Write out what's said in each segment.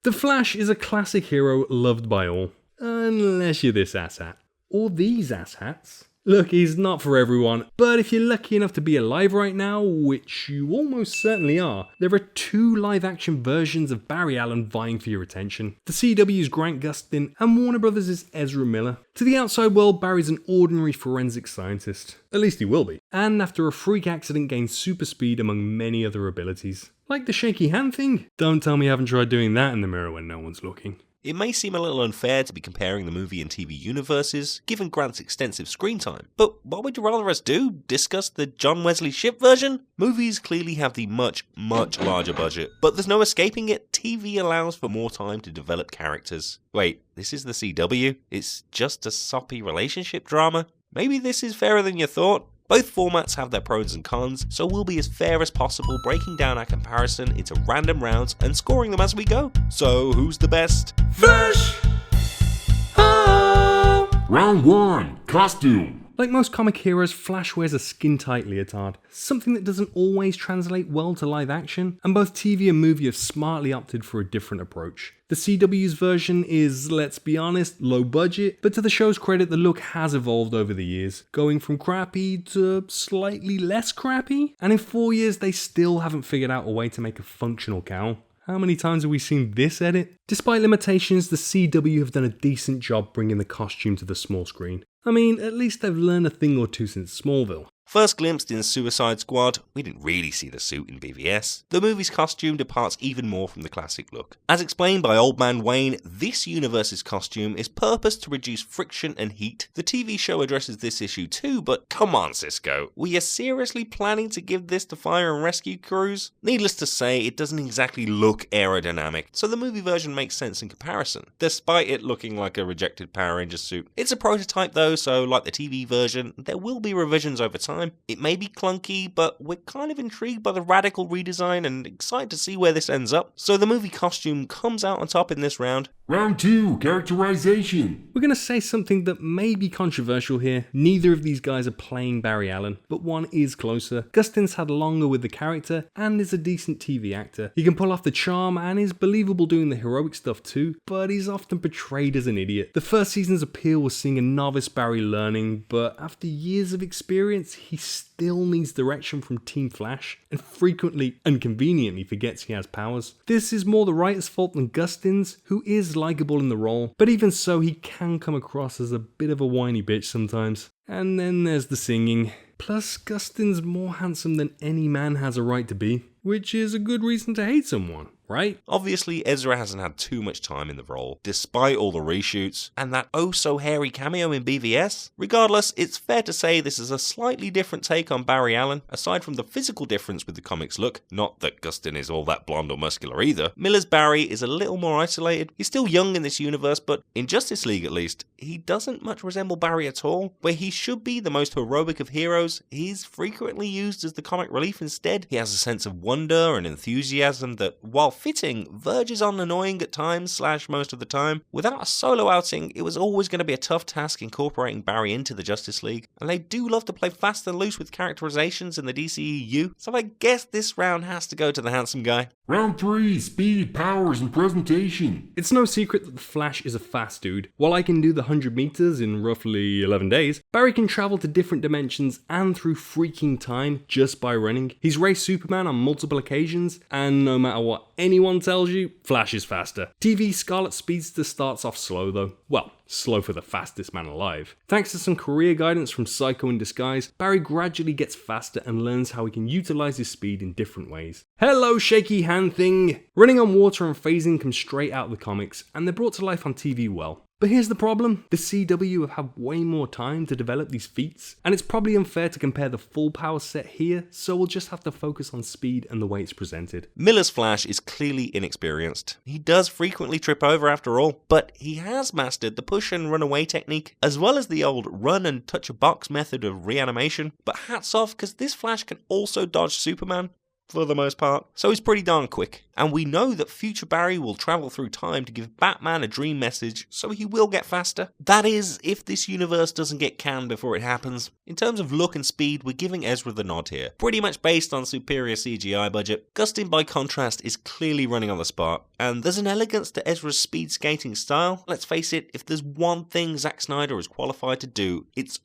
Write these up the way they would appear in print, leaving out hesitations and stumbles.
The Flash is a classic hero loved by all, unless you're this asshat. Or these asshats. Look, he's not for everyone, but if you're lucky enough to be alive right now, which you almost certainly are, there are 2 live-action versions of Barry Allen vying for your attention. The CW's Grant Gustin and Warner Bros.' Ezra Miller. To the outside world, Barry's an ordinary forensic scientist. At least he will be. And after a freak accident gains super speed among many other abilities. Like the shaky hand thing? Don't tell me you haven't tried doing that in the mirror when no one's looking. It may seem a little unfair to be comparing the movie and TV universes, given Grant's extensive screen time, but what would you rather us do? Discuss the John Wesley Shipp version? Movies clearly have the much larger budget, but there's no escaping it, TV allows for more time to develop characters. Wait, this is the CW? It's just a soppy relationship drama? Maybe this is fairer than you thought? Both formats have their pros and cons, so we'll be as fair as possible, breaking down our comparison into random rounds and scoring them as we go. So who's the best? Flash! Ah! Round 1, costume. Like most comic heroes, Flash wears a skin-tight leotard, something that doesn't always translate well to live action, and both TV and movie have smartly opted for a different approach. The CW's version is, let's be honest, low budget, but to the show's credit, the look has evolved over the years, going from crappy to slightly less crappy, and in 4 years they still haven't figured out a way to make a functional cowl. How many times have we seen this edit? Despite limitations, the CW have done a decent job bringing the costume to the small screen. I mean, at least they've learned a thing or two since Smallville. First glimpsed in Suicide Squad, we didn't really see the suit in BVS. The movie's costume departs even more from the classic look. As explained by Old Man Wayne, this universe's costume is purposed to reduce friction and heat. The TV show addresses this issue too, but come on Cisco, were you seriously planning to give this to fire and rescue crews? Needless to say, it doesn't exactly look aerodynamic, so the movie version makes sense in comparison, despite it looking like a rejected Power Rangers suit. It's a prototype though, so like the TV version, there will be revisions over time. It may be clunky, but we're kind of intrigued by the radical redesign and excited to see where this ends up. So the movie costume comes out on top in this round. Round 2, characterization. We're going to say something that may be controversial here. Neither of these guys are playing Barry Allen, but one is closer. Gustin's had longer with the character and is a decent TV actor. He can pull off the charm and is believable doing the heroic stuff too, but he's often portrayed as an idiot. The first season's appeal was seeing a novice Barry learning, but after years of experience, he still needs direction from Team Flash and frequently and conveniently forgets he has powers. This is more the writer's fault than Gustin's, who is likeable in the role, but even so he can come across as a bit of a whiny bitch sometimes. And then there's the singing. Plus, Gustin's more handsome than any man has a right to be, which is a good reason to hate someone, right? Obviously, Ezra hasn't had too much time in the role, despite all the reshoots, and that oh-so-hairy cameo in BVS. Regardless, it's fair to say this is a slightly different take on Barry Allen, aside from the physical difference with the comics look, not that Gustin is all that blonde or muscular either. Miller's Barry is a little more isolated. He's still young in this universe, but in Justice League at least, he doesn't much resemble Barry at all. Where he should be the most heroic of heroes, he's frequently used as the comic relief instead. He has a sense of wonder and enthusiasm that, while fitting, verges on annoying at times / most of the time. Without a solo outing, it was always going to be a tough task incorporating Barry into the Justice League, and they do love to play fast and loose with characterizations in the DCEU, so I guess this round has to go to the handsome guy. Round 3, speed, powers, and presentation. It's no secret that the Flash is a fast dude. While I can do the 100 meters in roughly 11 days, Barry can travel to different dimensions and through freaking time just by running. He's raced Superman on multiple occasions, and no matter what anyone tells you, Flash is faster. TV Scarlet Speedster starts off slow though. Well, slow for the fastest man alive. Thanks to some career guidance from Psycho in Disguise, Barry gradually gets faster and learns how he can utilize his speed in different ways. Hello, shaky hand thing! Running on water and phasing come straight out of the comics, and they're brought to life on TV well. But here's the problem, the CW have had way more time to develop these feats, and it's probably unfair to compare the full power set here, so we'll just have to focus on speed and the way it's presented. Miller's Flash is clearly inexperienced. He does frequently trip over after all, but he has mastered the push and run away technique, as well as the old run and touch a box method of reanimation. But hats off, because this Flash can also dodge Superman. for the most part, so he's pretty darn quick. And we know that future Barry will travel through time to give Batman a dream message, so he will get faster. That is, if this universe doesn't get canned before it happens. In terms of look and speed, we're giving Ezra the nod here, pretty much based on superior CGI budget. Gustin, by contrast, is clearly running on the spot, and there's an elegance to Ezra's speed skating style. Let's face it, if there's one thing Zack Snyder is qualified to do, it's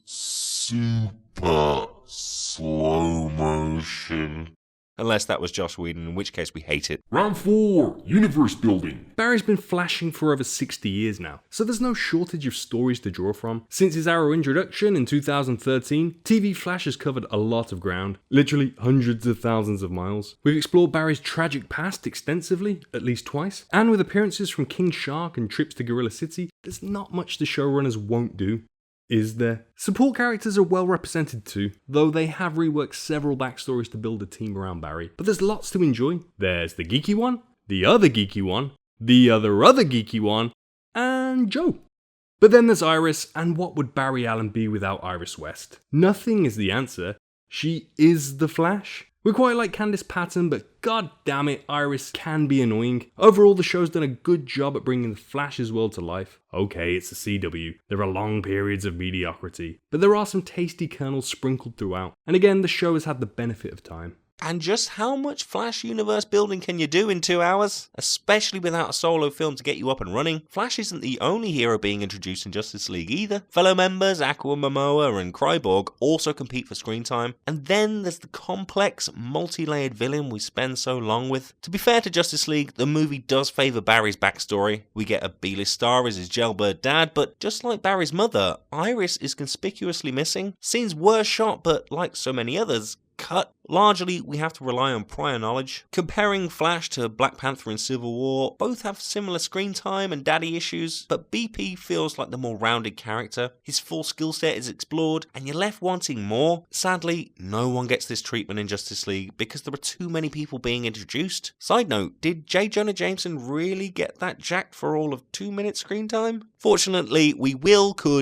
Super slow motion. Unless that was Joss Whedon, in which case we hate it. Round 4, universe building. Barry's been flashing for over 60 years now, so there's no shortage of stories to draw from. Since his Arrow introduction in 2013, TV Flash has covered a lot of ground, literally hundreds of thousands of miles. We've explored Barry's tragic past extensively, at least twice, and with appearances from King Shark and trips to Gorilla City, there's not much the showrunners won't do. Is there? Support characters are well represented too, though they have reworked several backstories to build a team around Barry. But there's lots to enjoy. There's the geeky one, the other geeky one, the other geeky one, and Joe. But then there's Iris, and what would Barry Allen be without Iris West? Nothing is the answer. She is the Flash. We're quite like Candice Patton, but god damn it, Iris can be annoying. Overall, the show's done a good job at bringing the Flash's world to life. Okay, it's a CW. There are long periods of mediocrity, but there are some tasty kernels sprinkled throughout. And again, the show has had the benefit of time. And just how much Flash universe building can you do in 2 hours? Especially without a solo film to get you up and running. Flash isn't the only hero being introduced in Justice League either. Fellow members Aqua, Momoa and Cyborg also compete for screen time. And then there's the complex, multi-layered villain we spend so long with. To be fair to Justice League, the movie does favour Barry's backstory. We get a B-list star as his jailbird dad, but just like Barry's mother, Iris is conspicuously missing. Scenes were shot, but like so many others, cut. Largely, we have to rely on prior knowledge. Comparing Flash to Black Panther and Civil War, both have similar screen time and daddy issues, but BP feels like the more rounded character. His full skill set is explored, and you're left wanting more. Sadly, no one gets this treatment in Justice League because there are too many people being introduced. Side note, did J. Jonah Jameson really get that jacked for all of 2 minutes screen time? Fortunately, we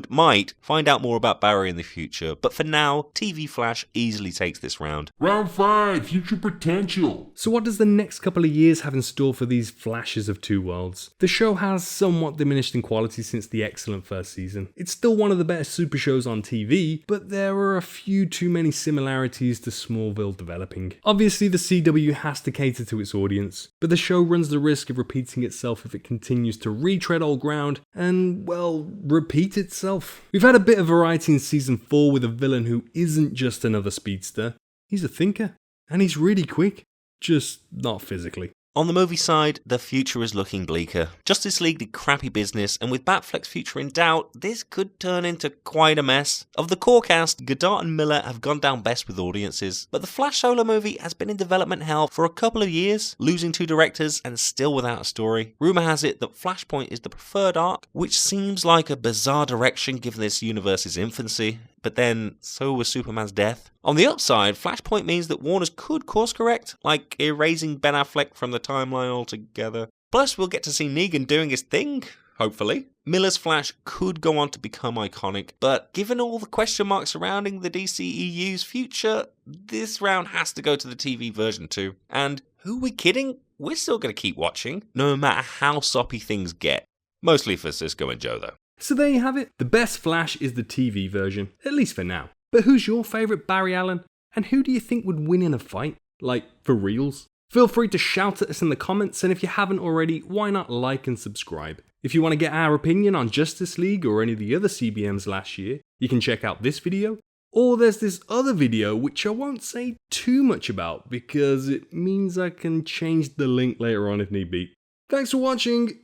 might find out more about Barry in the future, but for now, TV Flash easily takes this round. Round 5, future potential. So what does the next couple of years have in store for these flashes of two worlds? The show has somewhat diminished in quality since the excellent first season. It's still one of the better super shows on TV, but there are a few too many similarities to Smallville developing. Obviously the CW has to cater to its audience, but the show runs the risk of repeating itself if it continues to retread old ground and, well, repeat itself. We've had a bit of variety in season 4 with a villain who isn't just another speedster. He's a thinker, and he's really quick, just not physically. On the movie side, the future is looking bleaker. Justice League did crappy business, and with Batfleck's future in doubt, this could turn into quite a mess. Of the core cast, Goddard and Miller have gone down best with audiences, but the Flash solo movie has been in development hell for a couple of years, losing 2 directors and still without a story. Rumour has it that Flashpoint is the preferred arc, which seems like a bizarre direction given this universe's infancy. But then, so was Superman's death. On the upside, Flashpoint means that Warners could course correct, like erasing Ben Affleck from the timeline altogether. Plus, we'll get to see Negan doing his thing, hopefully. Miller's Flash could go on to become iconic, but given all the question marks surrounding the DCEU's future, this round has to go to the TV version too. And who are we kidding? We're still going to keep watching, no matter how soppy things get. Mostly for Cisco and Joe though. So there you have it. The best Flash is the TV version, at least for now. But who's your favourite Barry Allen? And who do you think would win in a fight? Like, for reals? Feel free to shout at us in the comments, and if you haven't already, why not like and subscribe? If you want to get our opinion on Justice League or any of the other CBMs last year, you can check out this video. Or there's this other video which I won't say too much about because it means I can change the link later on if need be. Thanks for watching.